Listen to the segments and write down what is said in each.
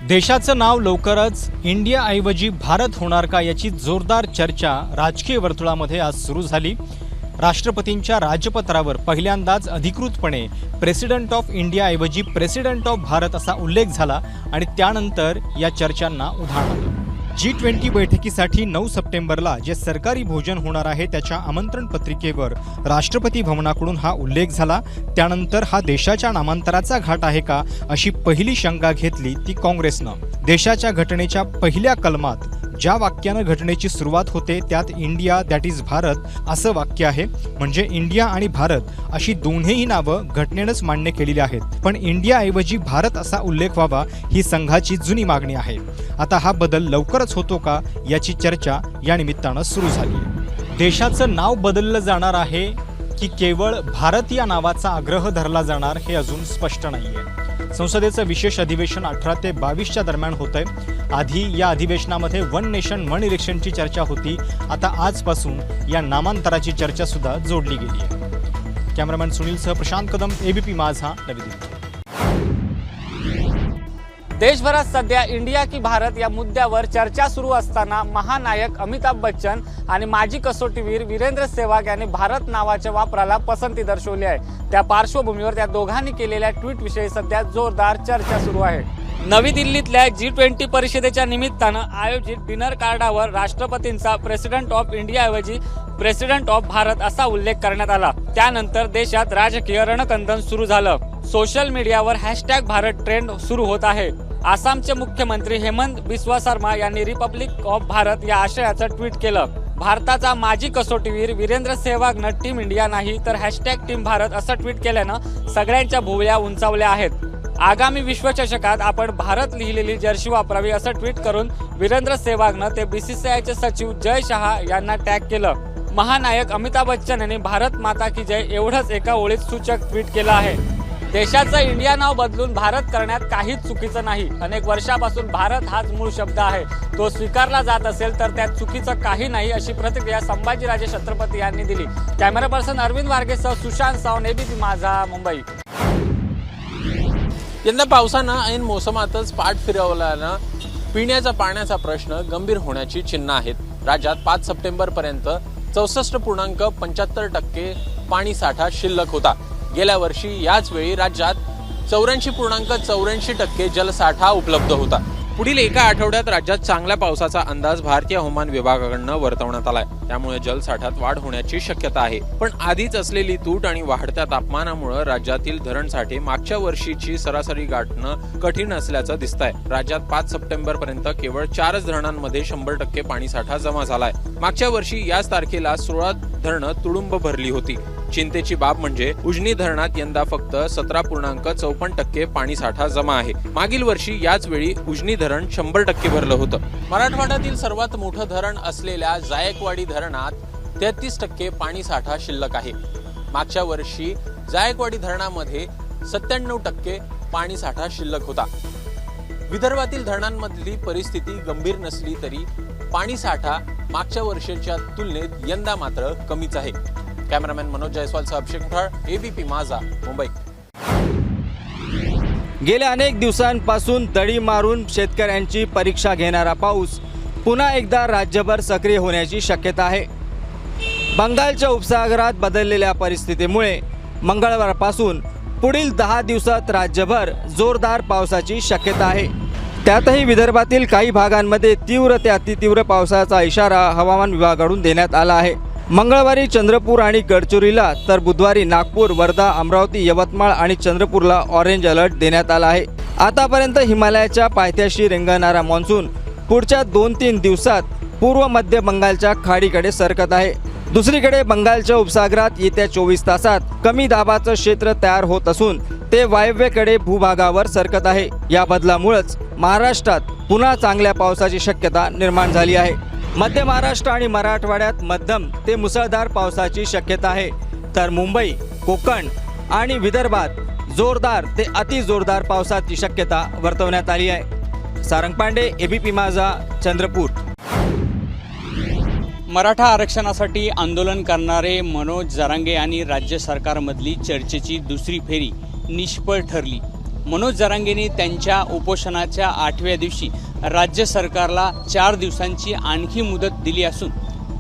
देशाचं नाव लवकरच इंडियाऐवजी भारत होणार का याची जोरदार चर्चा राजकीय वर्तुळामध्ये आज सुरू झाली। राष्ट्रपतींच्या राजपत्रावर पहिल्यांदाच अधिकृतपणे प्रेसिडेंट ऑफ इंडियाऐवजी प्रेसिडेंट ऑफ भारत असा उल्लेख झाला आणि त्यानंतर या चर्चांना उधाण आलं। G20 बैठकीसाठी 9 सप्टेंबरला जे सरकारी भोजन होणार आहे त्याच्या आमंत्रण पत्रिकेवर राष्ट्रपती भवनाकडून हा उल्लेख झाला। त्यानंतर हा देशाच्या नामांतराचा घाट आहे का अशी पहिली शंका घेतली ती काँग्रेसनं। देशाच्या घटनेच्या पहिल्या कलमात ज्या वाक्यानं घटनेची सुरुवात होते त्यात इंडिया दॅट इज भारत असं वाक्य आहे, म्हणजे इंडिया आणि भारत अशी दोन्हीही नावं घटनेनंच मान्य केलेली आहेत, पण इंडियाऐवजी भारत असा उल्लेख व्हावा ही संघाची जुनी मागणी आहे। आता हा बदल लवकरच होतो का याची चर्चा या निमित्तानं सुरू झाली। देशाचं नाव बदललं जाणार आहे की केवळ भारत या नावाचा आग्रह धरला जाणार हे अजून स्पष्ट नाहीये। संसदेचं विशेष अधिवेशन 18 ते 22च्या दरम्यान होतंय। आधी या अधिवेशनामध्ये वन नेशन वन इलेक्शनची चर्चा होती, आता आजपासून या नामांतराची चर्चा सुद्धा जोडली गेली आहे। कॅमेरामॅन सुनीलसह प्रशांत कदम, एबीपी माझा, नवी दिल्ली। देशभरात सध्या इंडिया की भारत या मुद्द्यावर चर्चा सुरू असताना महानायक अमिताभ बच्चन आणि माजी कसोटीवीर वीरेंद्र सेहवाग यांनी भारत नावाच्या वापराला पसंती दर्शवली आहे। त्या पार्श्वभूमीवर त्या दोघांनी केलेल्या ट्विट विषयी सध्या जोरदार चर्चा सुरू आहे। नवी दिल्लीतल्या G20 परिषदेच्या निमित्तानं आयोजित डिनर कार्डावर राष्ट्रपतींचा प्रेसिडेंट ऑफ इंडियाऐवजी प्रेसिडेंट ऑफ भारत असा उल्लेख करण्यात आला। त्यानंतर देशात राजकीय रणकंदन सुरू झालं। सोशल मीडियावर #भारत ट्रेंड सुरू होत आहे। आसामचे मुख्यमंत्री हेमंत बिस्वा शर्मा यांनी रिपब्लिक ऑफ भारत या आशयाचं ट्विट केलं। भारताचा माजी कसोटीवीर वीरेंद्र सेहवागनं टीम इंडिया नाही तर #टीम भारत असं ट्विट केल्यानं सगळ्यांच्या भुवया उंचावल्या आहेत। आगामी विश्वचषकात आपण भारत लिहिलेली जर्सी वापरावी असं ट्विट करून वीरेंद्र सेहवागनं ते BCCIचे सचिव जय शहा यांना टॅग केलं। महानायक अमिताभ बच्चन यांनी भारत माता की जय एवढंच एका ओळीत सूचक ट्विट केलं आहे। देशाचं इंडिया नाव बदलून भारत करण्यात काहीच चुकीचं नाही। अनेक वर्षापासून भारत हाच मूळ शब्द आहे, तो स्वीकारला जात असेल तर त्यात चुकीचं काही नाही अशी प्रतिक्रिया संभाजीराजे छत्रपती यांनी दिली। कॅमेरा पर्सन अरविंद वारगेसह सुशांत सावंत, एबीपी माझा, मुंबई। यंदा पावसानं ऐन मोसमातच पाठ फिरवल्यानं पिण्याच्या पाण्याचा प्रश्न गंभीर होण्याची चिन्ह आहेत। राज्यात 5 सप्टेंबर पर्यंत 64.75% पाणी साठा शिल्लक होता। गेल्या वर्षी याच वेळी राज्यात 84.84% जलसाठा उपलब्ध होता। पुढील एका आठवड्यात राज्यात चांगल्या पावसाचा अंदाज भारतीय हवामान विभागाकडून वर्तवण्यात आलाय, त्यामुळे जलसाठ्यात वाढ होण्याची शक्यता आहे। पण आधीच असलेली तूट आणि वाढत्या तापमानामुळे राज्यातील धरणसाठे मागच्या वर्षीची सरासरी गाठणं कठीण असल्याचं दिसतंय। राज्यात 5 सप्टेंबर पर्यंत केवळ 4च धरणांमध्ये 100% पाणीसाठा जमा झालाय। मागच्या वर्षी याच तारखेला 16 धरणं तुडुंब भरली होती। चिंतेची बाब म्हणजे उजनी धरणात यंदा फक्त 17.54% पाणीसाठा जमा आहे। मागील वर्षी याच वेळी उजनी धरण 100% भरलं होतं। मराठवाड्यातील सर्वात मोठं धरण असलेल्या जायकवाडी धरणात 33% पाणीसाठा शिल्लक आहे। मागच्या वर्षी जायकवाडी धरणामध्ये 97% पाणीसाठा शिल्लक होता। विदर्भातील धरणांमधली परिस्थिती गंभीर नसली तरी पाणीसाठा मागच्या वर्षाच्या तुलनेत यंदा मात्र कमीच आहे। कॅमेरामॅन मनोज जयस्वालसह अभिषेक मुठाळ, एबीपी माझा, मुंबई। गेल्या अनेक दिवसांपासून दडी मारून शेतकऱ्यांची परीक्षा घेणारा पाऊस पुन्हा एकदा राज्यभर सक्रिय होण्याची शक्यता आहे। बंगालच्या उपसागरात बदललेल्या परिस्थितीमुळे मंगळवारपासून पुढील 10 दिवसात राज्यभर जोरदार पावसाची शक्यता आहे। त्यातही विदर्भातील काही भागांमध्ये तीव्र ते अतितीव्र पावसाचा इशारा हवामान विभागाकडून देण्यात आला आहे। मंगळवारी चंद्रपूर आणि गडचिरोलीला तर बुधवारी नागपूर, वर्धा, अमरावती, यवतमाळ आणि चंद्रपूरला ऑरेंज अलर्ट देण्यात आला आहे। आतापर्यंत हिमालयाच्या पायथ्याशी रेंगाळणारा मान्सून पुढच्या 2-3 दिवसात पूर्व मध्य बंगालच्या खाडीकडे सरकत आहे। दुसरीकडे बंगालच्या उपसागरात येत्या 24 तासात कमी दाबाचं क्षेत्र तयार होत असून ते वायव्येकडे भूभागावर सरकत आहे। या बदलामुळेच महाराष्ट्रात पुन्हा चांगल्या पावसाची शक्यता निर्माण झाली आहे। मध्य महाराष्ट्र आणि मराठवाड्यात मध्यम ते मुसळधार पावसाची शक्यता आहे, तर मुंबई, कोकण आणि विदर्भात जोरदार ते अतिजोरदार पावसाची शक्यता वर्तवण्यात आली आहे। सारंग पांडे, एबीपी माझा, चंद्रपूर। मराठा आरक्षणासाठी आंदोलन करणारे मनोज जरांगे आणि राज्य सरकारमधली चर्चेची दुसरी फेरी निष्फळ ठरली। मनोज जरांगेंनी त्यांच्या उपोषणाच्या 8व्या दिवशी राज्य सरकारला 4 दिवसांची आणखी मुदत दिली असून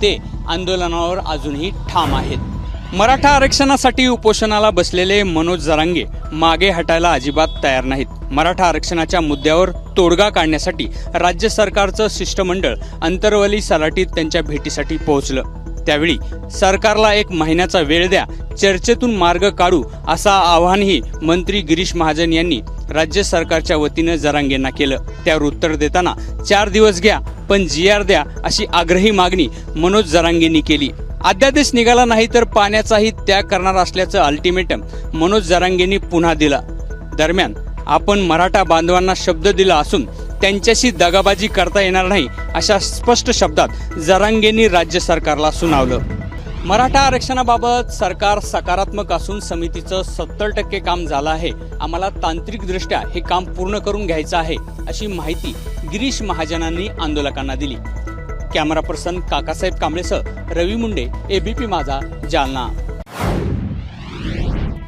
ते आंदोलनावर अजूनही ठाम आहेत. मराठा आरक्षणासाठी उपोषणाला बसलेले मनोज जरांगे मागे हटायला अजिबात तयार नाहीत. मराठा आरक्षणाच्या मुद्द्यावर तोडगा काढण्यासाठी राज्य सरकारचं शिष्टमंडळ अंतरवली सलाटीत त्यांच्या भेटीसाठी पोहोचलं. त्यावेळी सरकारला 1 महिन्याचा वेळ द्या, चर्चेतून मार्ग काढू असं आवाहनही मंत्री गिरीश महाजन यांनी राज्य सरकारच्या वतीनं जरांगेंना केलं. त्यावर उत्तर देताना 4 दिवस घ्या पण GR द्या अशी आग्रही मागणी मनोज जरांगेंनी केली. अध्यादेश निघाला नाही तर पाण्याचाही त्याग करणार असल्याचं अल्टिमेटम मनोज जरांगेंनी पुन्हा दिला. दरम्यान आपण मराठा बांधवांना शब्द दिला असून त्यांच्याशी दगाबाजी करता येणार नाही अशा स्पष्ट शब्दात जरांगेंनी राज्य सरकारला सुनावलं. मराठा आरक्षणाबाबत सरकार सकारात्मक असून समितीचं 70% काम झालं आहे. आम्हाला तांत्रिकदृष्ट्या हे काम पूर्ण करून घ्यायचं आहे अशी माहिती गिरीश महाजनांनी आंदोलकांना दिली. कॅमेरा पर्सन काकासाहेब कांबळेसह रवी मुंडे, ABP माझा, जालना.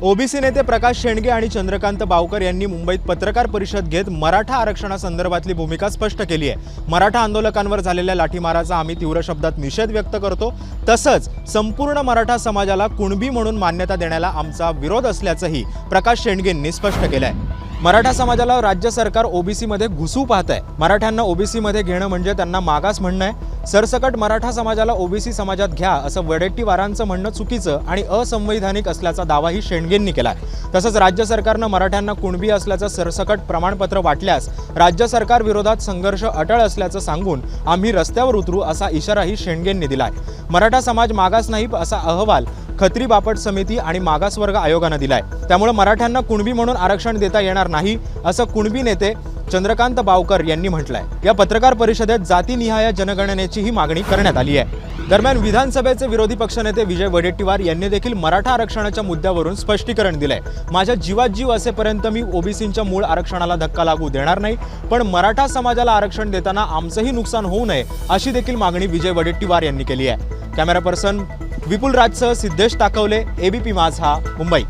ओबीसी नेते प्रकाश शेंडगे आणि चंद्रकांत बावकर यांनी मुंबईत पत्रकार परिषद घेत मराठा आरक्षणासंदर्भातली भूमिका स्पष्ट केली आहे. मराठा आंदोलकांवर झालेल्या लाठीमाराचा आम्ही तीव्र शब्दात निषेध व्यक्त करतो. तसंच संपूर्ण मराठा समाजाला कुणबी म्हणून मान्यता देण्याला आमचा विरोध असल्याचंही प्रकाश शेंडगेंनी स्पष्ट केलं आहे. मराठा समाजाला राज्य सरकार ओबीसीमध्ये घुसू पाहत आहे. मराठ्यांना ओबीसीमध्ये घेणं म्हणजे त्यांना मागास म्हणणं आहे. सरसकट मराठा समाजाला ओबीसी समाजात घ्या असं वडेट्टीवारांचं म्हणणं चुकीचं आणि असंवैधानिक असल्याचा दावाही शेंडगेंनी केला आहे. तसंच राज्य सरकारनं मराठ्यांना कुणबी असल्याचं सरसकट प्रमाणपत्र वाटल्यास राज्य सरकार विरोधात संघर्ष अटळ असल्याचं सांगून आम्ही रस्त्यावर उतरू असा इशाराही शेंडगेंनी दिला आहे. मराठा समाज मागास नाही असा अहवाल खत्री बापट समिती आणि मागासवर्ग आयोगानं दिलाय. त्यामुळे मराठ्यांना कुणबी म्हणून आरक्षण देता येणार नाही असं कुणबी नेते चंद्रकांत बावकर यांनी म्हटलंय. या पत्रकार परिषदेत जातीनिहाय जनगणनेचीही मागणी करण्यात आली आहे. दरम्यान विधानसभेचे विरोधी पक्षनेते विजय वडेट्टीवार यांनी देखील मराठा आरक्षणाच्या मुद्द्यावरून स्पष्टीकरण दिलंय. माझ्या जीवात जीव असेपर्यंत मी ओबीसींच्या मूळ आरक्षणाला धक्का लागू देणार नाही, पण मराठा समाजाला आरक्षण देताना आमचंही नुकसान होऊ नये अशी देखील मागणी विजय वडेट्टीवार यांनी केली आहे. कॅमेरा पर्सन विपुल राजसह सिद्धेश ताकवले, ABP माझा, मुंबई.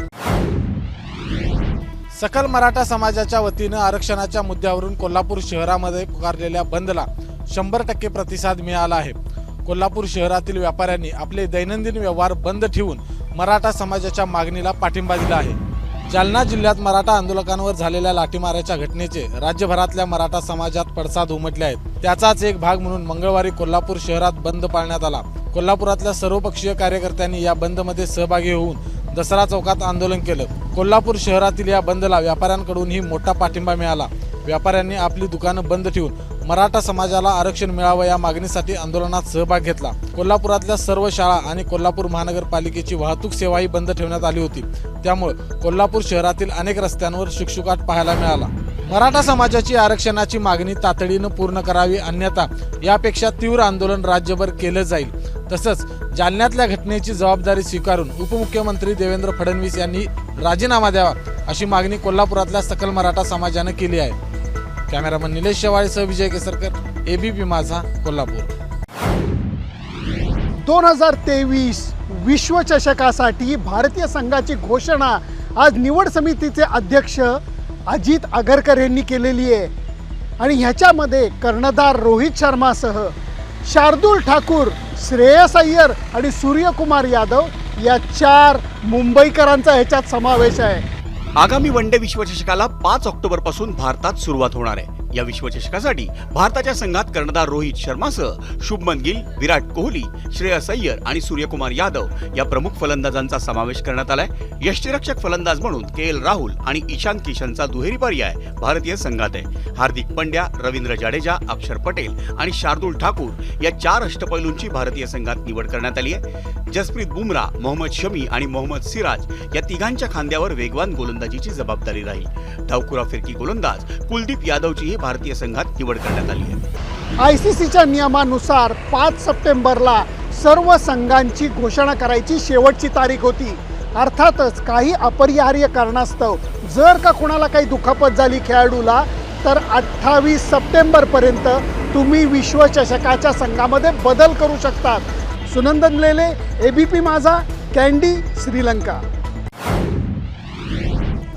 सकल मराठा समाजाच्या वतीनं आरक्षणाच्या मुद्द्यावरून कोल्हापूर शहरामध्ये पुकारलेल्या बंदला 100% प्रतिसाद मिळाला आहे. कोल्हापूर शहरातील व्यापाऱ्यांनी आपले दैनंदिन व्यवहार बंद ठेवून मराठा समाजाच्या मागणीला पाठिंबा दिला आहे. जालना जिल्ह्यात मराठा आंदोलकांवर झालेल्या लाठीमाराच्या घटनेचे राज्यभरातल्या मराठा समाजात पडसाद उमटले आहेत. त्याचाच एक भाग म्हणून मंगळवारी कोल्हापूर शहरात बंद पाळण्यात आला. कोल्हापुरातल्या सर्वपक्षीय कार्यकर्त्यांनी या बंदमध्ये सहभागी होऊन दसरा चौकात आंदोलन केलं. कोल्हापूर शहरातील या बंदला व्यापाऱ्यांकडूनही मोठा पाठिंबा मिळाला. व्यापाऱ्यांनी आपली दुकानं बंद ठेवून मराठा समाजाला आरक्षण मिळावं या मागणीसाठी आंदोलनात सहभाग घेतला. कोल्हापुरातल्या सर्व शाळा आणि कोल्हापूर महानगरपालिकेची वाहतूक सेवाही बंद ठेवण्यात आली होती. त्यामुळे कोल्हापूर शहरातील अनेक रस्त्यांवर शुकशुकाट पाहायला मिळाला. मराठा समाजाची आरक्षणाची मागणी तातडीनं पूर्ण करावी, अन्यथा यापेक्षा तीव्र आंदोलन राज्यभर केलं जाईल. तसंच जालन्यातल्या घटनेची जबाबदारी स्वीकारून उपमुख्यमंत्री देवेंद्र फडणवीस यांनी राजीनामा द्यावा अशी मागणी कोल्हापुरातल्या सकल मराठा समाजानं केली आहे. कॅमेरामन निलेश शेवाळेसह विजय केसरकर, ABP माझा, कोल्हापूर. 2023 विश्वचषकासाठी भारतीय संघाची घोषणा आज निवड समितीचे अध्यक्ष अजित आगरकर यांनी केलेली आहे. आणि ह्याच्यामध्ये कर्णधार रोहित शर्मासह शार्दूल ठाकूर, श्रेयस अय्यर आणि सूर्यकुमार यादव या 4 मुंबईकरांचा ह्याच्यात समावेश आहे. आगामी वनडे विश्वचषकाला 5 ऑक्टोबरपासून भारतात सुरुवात होणार आहे. या विश्वचषकासाठी भारताच्या संघात कर्णधार रोहित शर्मासह शुभमन गिल, विराट कोहली, श्रेयस अय्यर आणि सूर्यकुमार यादव या प्रमुख फलंदाजांचा समावेश करण्यात आलाय. यष्टीरक्षक फलंदाज म्हणून KL राहुल आणि ईशान किशनचा दुहेरी पर्याय भारतीय संघात आहे. हार्दिक पंड्या, रवींद्र जाडेजा, अक्षर पटेल आणि शार्दूल ठाकूर या 4 अष्टपैलूंची भारतीय संघात निवड करण्यात आली आहे. जसप्रीत बुमराह, मोहम्मद शमी आणि मोहम्मद सिराज या तिघांच्या खांद्यावर वेगवान गोलंदाजीची जबाबदारी राहील. डावखुरा फिरकी गोलंदाज कुलदीप यादवचीही भारतीय संघात निवड करण्यात आली आहे. ICCच्या नियमानुसार 5 सप्टेंबरला सर्व संघांची घोषणा करायची शेवटची तारीख होती. अर्थातच काही अपरिहार्य कारणास्तव जर का कोणाला काही दुखापत झाली खेळाडूला तर 28 सप्टेंबरपर्यंत तुम्ही विश्वचषकाच्या संघामध्ये बदल करू शकतात. सुनंदन लेले, ABP माझा, कँडी, श्रीलंका.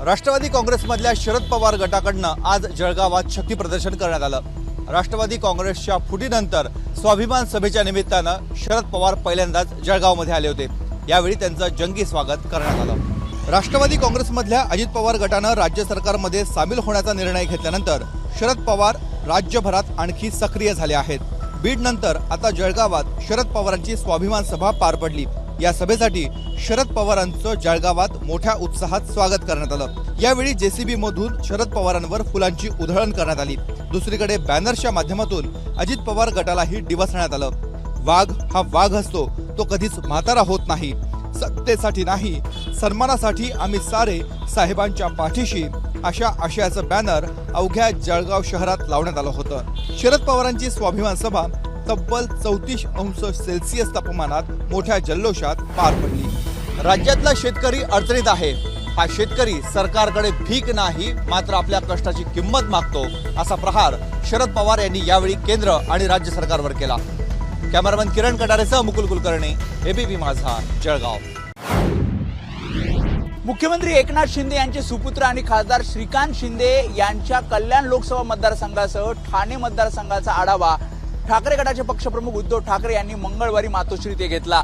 राष्ट्रवादी काँग्रेसमधल्या शरद पवार गटाकडनं आज जळगावात शक्ती प्रदर्शन करण्यात आलं. राष्ट्रवादी काँग्रेसच्या फुटीनंतर स्वाभिमान सभेच्या निमित्तानं शरद पवार पहिल्यांदाच जळगावमध्ये आले होते. यावेळी त्यांचं जंगी स्वागत करण्यात आलं. राष्ट्रवादी काँग्रेसमधल्या अजित पवार गटानं राज्य सरकारमध्ये सामील होण्याचा निर्णय घेतल्यानंतर शरद पवार राज्यभरात आणखी सक्रिय झाले आहेत. बीडनंतर आता जळगावात शरद पवारांची स्वाभिमान सभा पार पडली. या सभेसाठी शरद पवारांचं जळगावात मोठ्या उत्साहात स्वागत करण्यात आलं. यावेळी जेसीबी मधून शरद पवारांवर फुलांची उधळण करण्यात आली. दुसरीकडे बॅनर्सच्या माध्यमातून अजित पवार गटालाही डिवचण्यात आलं. वाघ हा वाघ असतो, तो कधीच म्हातारा होत नाही. सत्तेसाठी नाही, सन्मानासाठी आम्ही सारे साहेबांच्या पाठीशी, अशा आशयाचं बॅनर अवघ्या जळगाव शहरात लावण्यात आलं होतं. शरद पवारांची स्वाभिमान सभा तब्बल 34°C तापमानात मोठ्या जल्लोषात पार पडली. राज्यातला शेतकरी अडचणीत आहे. हा शेतकरी सरकारकडे भीक नाही, मात्र आपल्या कष्टाची किंमत मागतो, असा प्रहार शरद पवार यांनी यावेळी केंद्र आणि राज्य सरकारवर केला. कॅमेरामॅन किरण कटारेसह मुकुल कुलकर्णी, एबीपी माझा, जळगाव. मुख्यमंत्री एकनाथ शिंदे यांचे सुपुत्र आणि खासदार श्रीकांत शिंदे यांच्या कल्याण लोकसभा मतदारसंघासह ठाणे मतदारसंघाचा आढावा ठाकरे गटाचे पक्षप्रमुख उद्धव ठाकरे यांनी मंगळवारी मातोश्री येथे घेतला.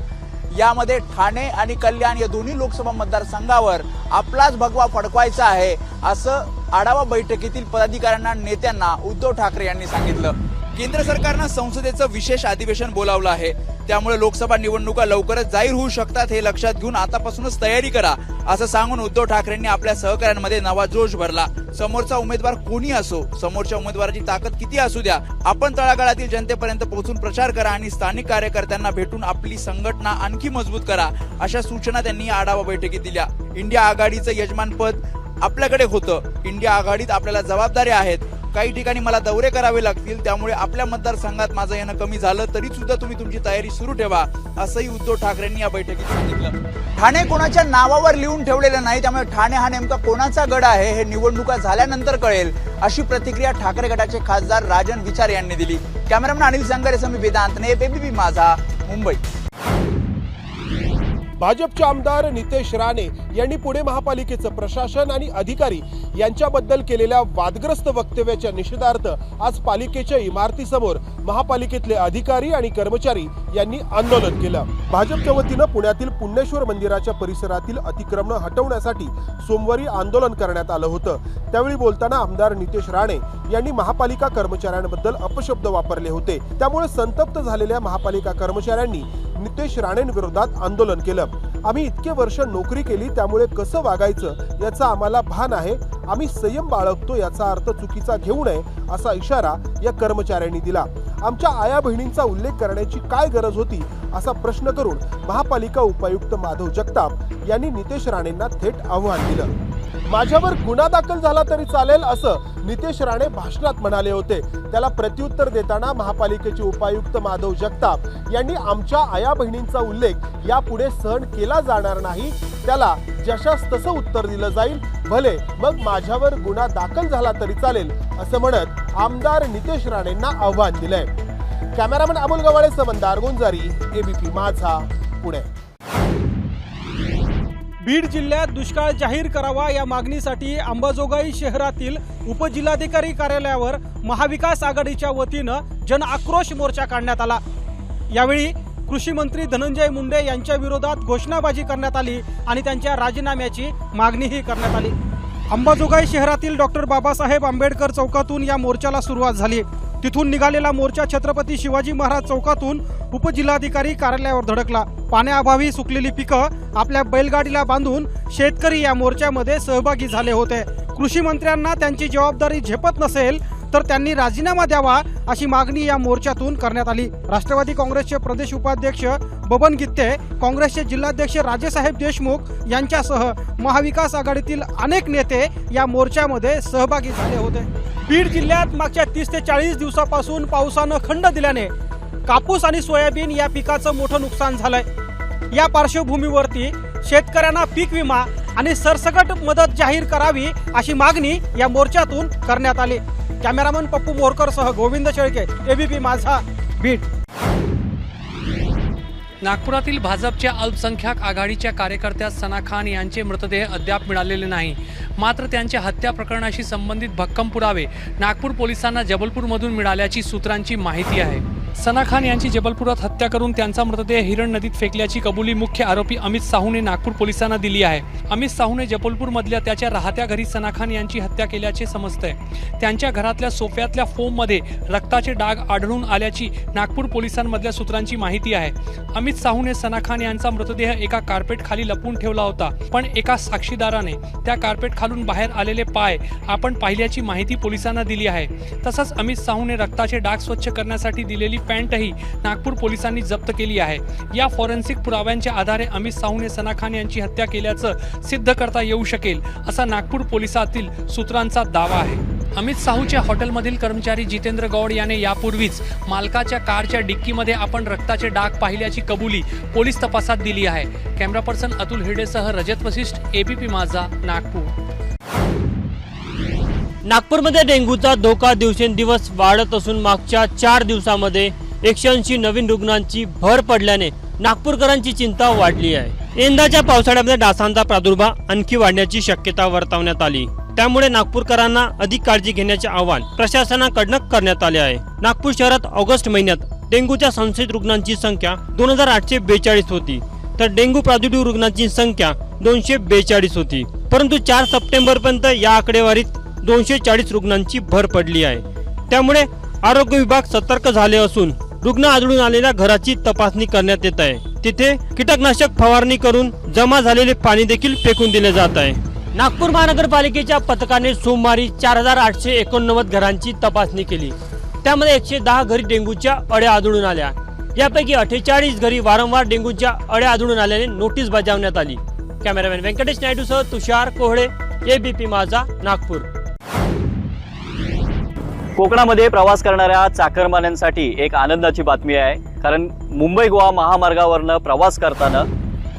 यामध्ये ठाणे आणि कल्याण या दोन्ही लोकसभा मतदारसंघावर आपलाच भगवा फडकवायचा आहे, असं आढावा बैठकीतील पदाधिकाऱ्यांना नेत्यांना उद्धव ठाकरे यांनी सांगितलं. केंद्र सरकारनं संसदेचं विशेष अधिवेशन बोलावलं आहे, त्यामुळे लोकसभा निवडणुका लवकरच जाहीर होऊ शकतात हे लक्षात घेऊन आतापासूनच तयारी करा, असं सांगून उद्धव ठाकरेंनी आपल्या सहकाऱ्यांमध्ये नवा जोश भरला. समोरचा उमेदवार कोणी असो, समोरच्या उमेदवाराची ताकद किती असू द्या, आपण तळागाळातील जनतेपर्यंत पोहोचून प्रचार करा आणि स्थानिक कार्यकर्त्यांना भेटून आपली संघटना आणखी मजबूत करा, अशा सूचना त्यांनी या आढावा बैठकीत दिल्या. इंडिया आघाडीचं यजमानपद आपल्याकडे होतं. इंडिया आघाडीत आपल्याला जबाबदाऱ्या आहेत. काही ठिकाणी मला दौरे करावे लागतील, त्यामुळे आपल्या मतदारसंघात माझं येणं कमी झालं तरी सुद्धा तुम्ही तुमची तयारी सुरू ठेवा, असंही उद्धव ठाकरेंनी या बैठकीत सांगितलं. ठाणे कोणाच्या नावावर लिहून ठेवलेलं नाही, त्यामुळे ठाणे हा नेमका कोणाचा गड आहे हे निवडणुका झाल्यानंतर कळेल, अशी प्रतिक्रिया ठाकरे गटाचे खासदार राजन विचार यांनी दिली. कॅमेरामॅन अनिल संगारेसह मी वेदांतने, एबीपी माझा, मुंबई. भाजपचे आमदार नितेश राणे यांनी पुणे महापालिकेचं प्रशासन आणि अधिकारी यांच्याबद्दल केलेल्या वादग्रस्त वक्तव्याच्या निषेधार्थ आज पालिकेच्या इमारतीसमोर महापालिकेतले अधिकारी आणि कर्मचारी यांनी आंदोलन केलं. भाजपच्या वतीनं पुण्यातील पुण्येश्वर मंदिराच्या परिसरातील अतिक्रमण हटवण्यासाठी सोमवारी आंदोलन करण्यात आलं होतं. त्यावेळी बोलताना आमदार नितेश राणे यांनी महापालिका कर्मचाऱ्यांबद्दल अपशब्द वापरले होते. त्यामुळे संतप्त झालेल्या महापालिका कर्मचाऱ्यांनी नितेश राणेंविरोधात आंदोलन केलं. आम्ही इतके वर्ष नोकरी केली, त्यामुळे कसं वागायचं याचा आम्हाला भान आहे. आम्ही संयम बाळगतो, याचा अर्थ चुकीचा घेऊ नये, असा इशारा या कर्मचाऱ्यांनी दिला. आमच्या आया बहिणींचा उल्लेख करण्याची काय गरज होती, असा प्रश्न करून महापालिका उपायुक्त माधव जगताप यांनी नितेश राणेंना थेट आव्हान दिलं. माझ्यावर गुन्हा दाखल झाला तरी चालेल, असं नितेश राणे भाषणात म्हणाले होते. त्याला प्रत्युत्तर देताना महापालिकेचे उपायुक्त माधव जगताप यांनी आमच्या आया बहिणींचा उल्लेख यापुढे सहन केला जाणार नाही, त्याला जशास तसं उत्तर दिलं जाईल, भले मग माझ्यावर गुन्हा दाखल झाला तरी चालेल, असं म्हणत आमदार नितेश राणेंना आव्हान दिलंय. कॅमेरामॅन अमोल गवाळे, मंदार गोंजारी, एबीपी माझा, पुणे. बीड जिल्ह्यात दुष्काळ जाहीर करावा या मागणीसाठी अंबाजोगाई शहरातील उपजिल्हाधिकारी कार्यालयावर महाविकास आघाडीच्या वतीनं जन आक्रोश मोर्चा काढण्यात आला. यावेळी कृषी मंत्री धनंजय मुंडे यांच्या विरोधात घोषणाबाजी करण्यात आली आणि त्यांच्या राजीनाम्याची मागणीही करण्यात आली. अंबाजोगाई शहरातील डॉक्टर बाबासाहेब आंबेडकर चौकातून या मोर्चाला सुरुवात झाली. तिथून निघालेला मोर्चा छत्रपती शिवाजी महाराज चौकातून उपजिल्हाधिकारी कार्यालयावर धडकला. पाण्याअभावी सुकलेली पिकं आपल्या बैलगाडीला बांधून शेतकरी या मोर्चामध्ये सहभागी झाले होते. कृषी मंत्र्यांना त्यांची जबाबदारी झेपत नसेल तर त्यांनी राजीनामा द्यावा, अशी मागणी या मोर्चातून करण्यात आली. राष्ट्रवादी काँग्रेसचे प्रदेश उपाध्यक्ष बबन गित्ते, काँग्रेसचे जिल्हाध्यक्ष राजेसाहेब देशमुख यांच्यासह महाविकास आघाडीतील अनेक नेते या मोर्चामध्ये सहभागी झाले होते. बीड जिल्ह्यात मागच्या 30 ते 40 दिवसापासून पावसानं खंड दिल्याने कापूस आणि सोयाबीन या पिकाचं मोठं नुकसान झालंय. या पार्श्वभूमीवरती शेतकऱ्यांना पीक विमा आणि सरसकट मदत जाहीर करावी, अशी मागणी या मोर्चातून करण्यात आली. कॅमेरामन पप्पू बोरकरसह गोविंद शेळके, एबीपी माझा, बीड. नागपुरातील भाजपच्या अल्पसंख्याक आघाडीच्या कार्यकर्त्या सना खान यांचे मृतदेह अद्याप मिळालेले नाही. मात्र त्यांच्या हत्या प्रकरणाशी संबंधित भक्कम पुरावे नागपूर पोलिसांना जबलपूरमधून मिळाल्याची सूत्रांची माहिती आहे। सना खान यांची जबलपुरात हत्या करून त्यांचा मृतदेह हिरण नदीत फेकल्याची कबुली मुख्य आरोपी अमित साहूने नागपूर पोलिसांना दिली आहे। अमित साहूने जबलपूरमधल्या त्याच्या राहत्या घरी सना खान यांची हत्या केल्याचे समजतंय। त्यांच्या घरातल्या सोफ्यातल्या फोममध्ये रक्ताचे डाग आढळून आल्याची नागपूर पोलिसांमधल्या सूत्रांची माहिती आहे। अमित साहूने सना खान यांचा मृतदेह एका कार्पेट खाली लपवून ठेवला होता, पण एका साक्षीदाराने त्या कार्पेट खालून बाहेर आलेले पाय आपण पाहिल्याची माहिती पोलिसांना दिली आहे। तसंच अमित साहूने रक्ताचे डाग स्वच्छ करण्यासाठी दिलेली पॅन्टही नागपूर पोलिसांनी जप्त केली आहे। या फॉरेन्सिक पुराव्यांच्या आधारे अमित साहूने सना खान यांची हत्या केल्याचं सिद्ध करता येऊ शकेल असा नागपूर पोलिसातील सूत्रांचा दावा आहे। अमित साहूच्या हॉटेलमधील कर्मचारी जितेंद्र गौड याने यापूर्वीच मालकाच्या कारच्या डिक्कीमध्ये आपण रक्ताचे डाग पाहिल्याची कबुली पोलीस तपासात दिली आहे। कॅमेरा पर्सन अतुल हिरडेसह रजत वशिष्ठ, ABP माझा, नागपूर। नागपूरमध्ये डेंग्यूचा धोका दिवसेंदिवस वाढत असून मागच्या 4 दिवसामध्ये 180 नवीन रुग्णांची भर पडल्याने नागपूरकरांची चिंता वाढली आहे। यंदाच्या पावसाळ्यामध्ये डासांचा प्रादुर्भाव आणखी वाढण्याची शक्यता वर्तवण्यात आली, त्यामुळे नागपूरकरांना अधिक काळजी घेण्याचे आवाहन प्रशासनाकडून करण्यात आले आहे। नागपूर शहरात ऑगस्ट महिन्यात डेंग्यूच्या संशयित रुग्णांची संख्या 2842 होती, तर डेंग्यू पॉझिटिव्ह रुग्णांची संख्या 242 होती, परंतु 4 सप्टेंबरपर्यंत या आकडेवारीत 240 रुग्णांची भर पडली आहे। त्यामुळे आरोग्य विभाग सतर्क झाले असून रुग्ण आढळून आलेल्या घराची तपासणी करण्यात येत आहे। तिथे कीटकनाशक फवारणी करून जमा झालेले पाणी देखील फेकून दिले जात आहे। नागपूर महानगरपालिकेच्या पथकाने सोमवारी 4889 घरांची तपासणी केली, त्यामध्ये 110 घरी डेंग्यूच्या अळ्या आढळून आल्या। यापैकी 48 घरी वारंवार डेंग्यूच्या अळ्या आढळून आल्याने नोटीस बजावण्यात आली। कॅमेरामॅन व्यंकटेश नायडूसह तुषार कोहळे, ABP माझा, नागपूर। कोकणामध्ये प्रवास करणाऱ्या चाकरमान्यांसाठी एक आनंदाची बातमी आहे, कारण मुंबई गोवा महामार्गावरनं प्रवास करताना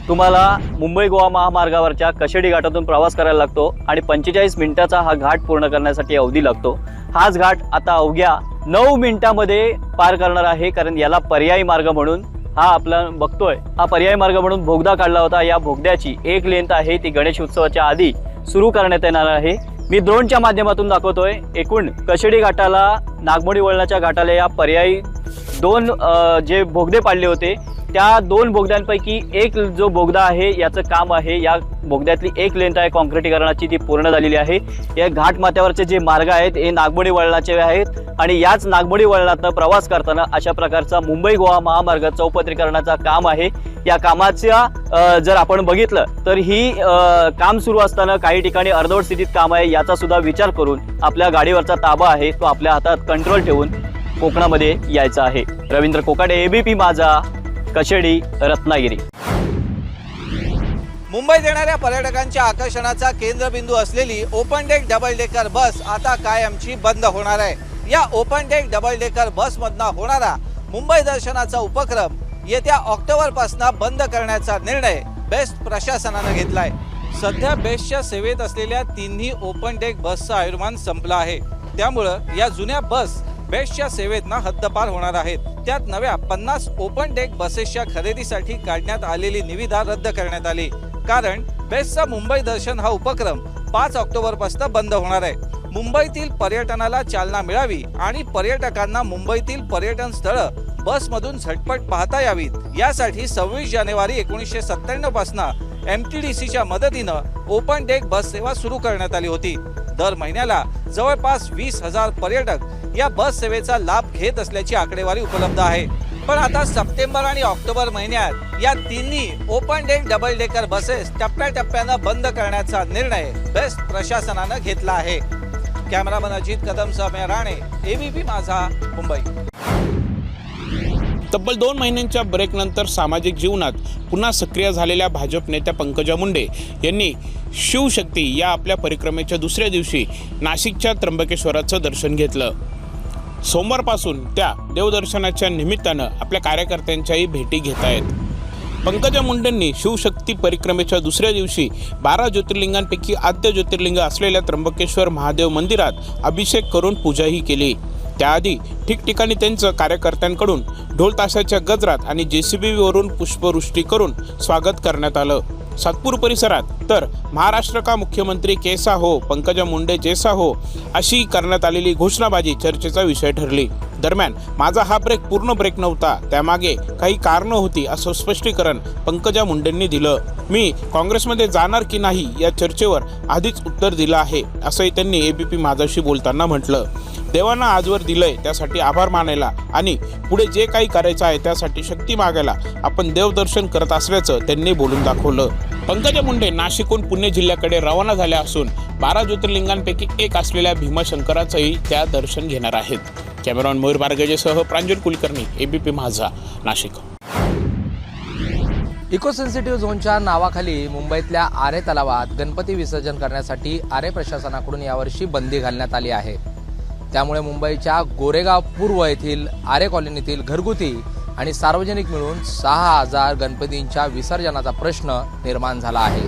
तुम्हाला मुंबई गोवा महामार्गावरच्या कशेडी घाटातून प्रवास करायला लागतो आणि 45 मिनिटाचा हा घाट पूर्ण करण्यासाठी अवधी लागतो। हाच घाट आता अवघ्या 9 मिनिटांमध्ये पार करणार आहे, कारण याला पर्यायी मार्ग म्हणून हा आपला बघतोय, हा पर्यायी मार्ग म्हणून बोगदा काढला होता। या बोगद्याची एक लेंथ आहे ती गणेश उत्सवाच्या आधी सुरू करण्यात येणार आहे। मी ड्रोनच्या माध्यमातून दाखवतोय। एकूण कशेडी घाटाला, नागमोडी वळणाच्या घाटाला या पर्यायी 2 जे बोगदे पाडले होते, त्या 2 बोगद्यांपैकी एक जो बोगदा आहे याचं काम आहे। या बोगद्यातली एक लेंथ आहे काँक्रिटीकरणाची, ती पूर्ण झालेली आहे। या घाट माथ्यावरचे जे मार्ग आहेत हे नागमोडी वळणाचे आहेत आणि याच नागमोडी वळणातनं प्रवास करताना अशा प्रकारचा मुंबई गोवा महामार्ग चौपदरीकरणाचा काम आहे। या कामाच्या जर आपण बघितलं तर ही काम सुरू असताना काही ठिकाणी अर्धवट स्थितीत काम आहे। याचा सुद्धा विचार करून आपल्या गाडीवरचा ताबा आहे तो आपल्या हातात कंट्रोल ठेवून कोकणामध्ये यायचं आहे। रवींद्र कोकाटे, ABP माझा, कशेडी, रत्नागिरी। मुंबईत येणाऱ्या पर्यटकांच्या आकर्षणाचा केंद्रबिंदू असलेली open deck double decker bus आता कायमची बंद होणार आहे। या ओपन डेक डबल डेकर बसमधनं होणारा मुंबई दर्शनाचा उपक्रम येत्या ऑक्टोबरपासून बंद करण्याचा निर्णय बेस्ट प्रशासनानं घेतलाय। सध्या बेस्टच्या सेवेत असलेल्या 3ही ओपन डेक बसचं आयुर्मान संपलं आहे, त्यामुळं या जुन्या बस बेस्टच्या सेवेतनं हद्दपार होणार आहेत। त्यात नव्या 50 ओपन डेक बसेसच्या खरेदीसाठी काढण्यात आलेली निविदा रद्द करण्यात आली, कारण बेस्टचा मुंबई दर्शन हा उपक्रम 5 ऑक्टोबरपासून बंद होणार आहे। मुंबईतील पर्यटनाला चालना मिळावी आणि पर्यटकांना मुंबईतील पर्यटन स्थळं बसमधून झटपट पाहता यावीत, यासाठी 26 जानेवारी 1997 पासून MTDCच्या मदतीनं ओपन डेक बस सेवा सुरू करण्यात आली होती। दर महिन्याला जवळपास 20,000 पर्यटक या बस सेवेचा लाभ घेत असल्याची आकडेवारी उपलब्ध आहे। पण आता सप्टेंबर आणि ऑक्टोबर महिन्यात या 3ही open deck double decker buses टप्प्याटप्प्यानं बंद करण्याचा निर्णय बेस्ट प्रशासनानं घेतला आहे। कॅमेरामन अजित कदमसह मैं राणे, ABP माझा, मुंबई। तब्बल 2 महिन्यांच्या ब्रेकनंतर सामाजिक जीवनात पुन्हा सक्रिय झालेल्या भाजप नेत्या पंकजा मुंडे यांनी शिवशक्ती या आपल्या परिक्रमेच्या दुसऱ्या दिवशी नाशिकच्या त्र्यंबकेश्वराचं दर्शन घेतलं। सोमवारपासून त्या देवदर्शनाच्या निमित्तानं आपल्या कार्यकर्त्यांच्याही भेटी घेत आहेत। पंकजा मुंडेंनी शिवशक्ती परिक्रमेच्या दुसऱ्या दिवशी 12 ज्योतिर्लिंगांपैकी आद्य ज्योतिर्लिंग असलेल्या त्र्यंबकेश्वर महादेव मंदिरात अभिषेक करून पूजाही केली। त्याआधी ठिकठिकाणी त्यांचं कार्यकर्त्यांकडून ढोल ताशाच्या गजरात आणि JCB वरून पुष्पवृष्टी करून स्वागत करण्यात आलं। सातपूर परिसरात तर महाराष्ट्र का मुख्यमंत्री कैसा हो, पंकजा मुंडे जैसा हो अशी करण्यात आलेली घोषणाबाजी चर्चेचा विषय ठरली. दरम्यान माझा हा ब्रेक पूर्ण ब्रेक नव्हता, त्यामागे काही कारणं होती असं स्पष्टीकरण पंकजा मुंडेंनी दिलं. मी काँग्रेसमध्ये जाणार की नाही या चर्चेवर आधीच उत्तर दिलं आहे असंही त्यांनी एबीपी माझाशी बोलताना म्हटलं. देवानं आजवर दिलंय त्यासाठी आभार मानायला आणि पुढे जे काही करायचं आहे त्यासाठी शक्ती मागायला आपण देवदर्शन करत असल्याचं त्यांनी बोलून दाखवलं. पंकजा मुंडे नाशिकहून पुणे जिल्ह्याकडे रवाना झाल्या असून 12 ज्योतिर्लिंगांपैकी एक असलेल्या भीमाशंकराचंही त्या दर्शन घेणार आहेत. कॅमेरामॅन मयूर बारगजेसह प्रांजल कुलकर्णी, एबीपी माझा, नाशिक. इको सेन्सिटिव्ह झोनच्या नावाखाली मुंबईतल्या आरे तलावात गणपती विसर्जन करण्यासाठी आरे प्रशासनाकडून यावर्षी बंदी घालण्यात आली आहे. त्यामुळे मुंबईच्या गोरेगाव पूर्व येथील आरे कॉलनीतील घरगुती आणि सार्वजनिक मिळून 6,000 गणपतींच्या विसर्जनाचा प्रश्न निर्माण झाला आहे.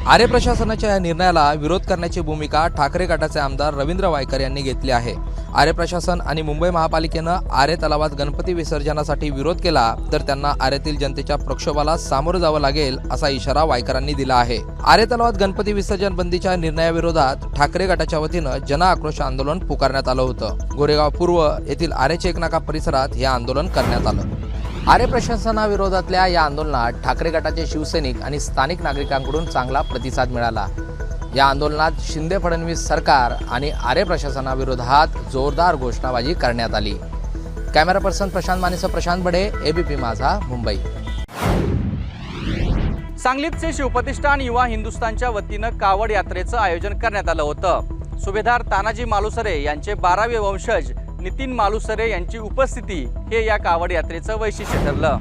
आरे प्रशासनाच्या या निर्णयाला विरोध करण्याची भूमिका ठाकरे गटाचे आमदार रवींद्र वायकर यांनी घेतली आहे. आरे प्रशासन आणि मुंबई महापालिकेनं आरे तलावात गणपती विसर्जनासाठी विरोध केला तर त्यांना आरेतील जनतेच्या प्रक्षोभाला सामोरं जावं लागेल असा इशारा वायकरांनी दिला आहे. आरे तलावात गणपती विसर्जन बंदीच्या निर्णयाविरोधात ठाकरे गटाच्या वतीनं जनआक्रोश आंदोलन पुकारण्यात आलं होतं. गोरेगाव पूर्व येथील आरे चेकनाका परिसरात हे आंदोलन करण्यात आलं. आरे प्रशासनाविरोधातल्या या आंदोलनात ठाकरे गटाचे शिवसैनिक आणि स्थानिक नागरिकांकडून चांगला प्रतिसाद मिळाला. या आंदोलनात शिंदे फडणवीस सरकार आणि आरे प्रशासनाविरोधात जोरदार घोषणाबाजी करण्यात आली. कॅमेरा पर्सन प्रशांत मानेसह प्रशांत बडे, एबीपी माझा, मुंबई. सांगलीचे शिवप्रतिष्ठान युवा हिंदुस्थानच्या वतीनं कावड यात्रेचं आयोजन करण्यात आलं होतं. सुभेदार तानाजी मालुसरे यांचे 12वे वंशज नितीन मालुसरे यांची उपस्थिती हे या कावड यात्रेचं वैशिष्ट्य ठरलं.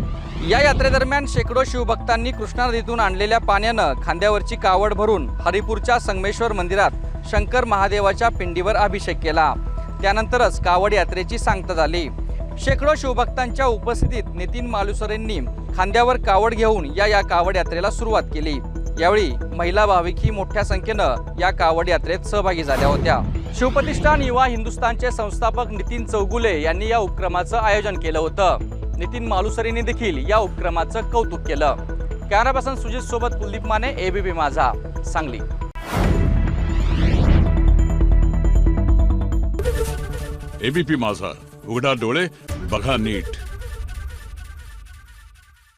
या यात्रेदरम्यान शेकडो शिवभक्तांनी कृष्णा नदीतून आणलेल्या पाण्यानं खांद्यावरची कावड भरून हरिपूरच्या संगमेश्वर मंदिरात शंकर महादेवाच्या पिंडीवर अभिषेक केला. त्यानंतरच कावड यात्रेची सांगता झाली. शेकडो शिवभक्तांच्या उपस्थितीत नितीन मालुसरेंनी खांद्यावर कावड घेऊन या कावड यात्रेला सुरुवात केली. यावेळी महिला भाविकही मोठ्या संख्येनं या कावड यात्रेत सहभागी झाल्या होत्या. शिवप्रतिष्ठान युवा हिंदुस्थानचे संस्थापक नितीन चौगुले यांनी या उपक्रमाचं आयोजन केलं होतं. नितीन मालुसरेंनी देखील या उपक्रमाचं कौतुक केलं. कॅमेरा पर्सन सुजित सोबत कुलदीप माने, एबीपी माझा, सांगली. एबीपी माझा, उघडा डोळे बघा नीट.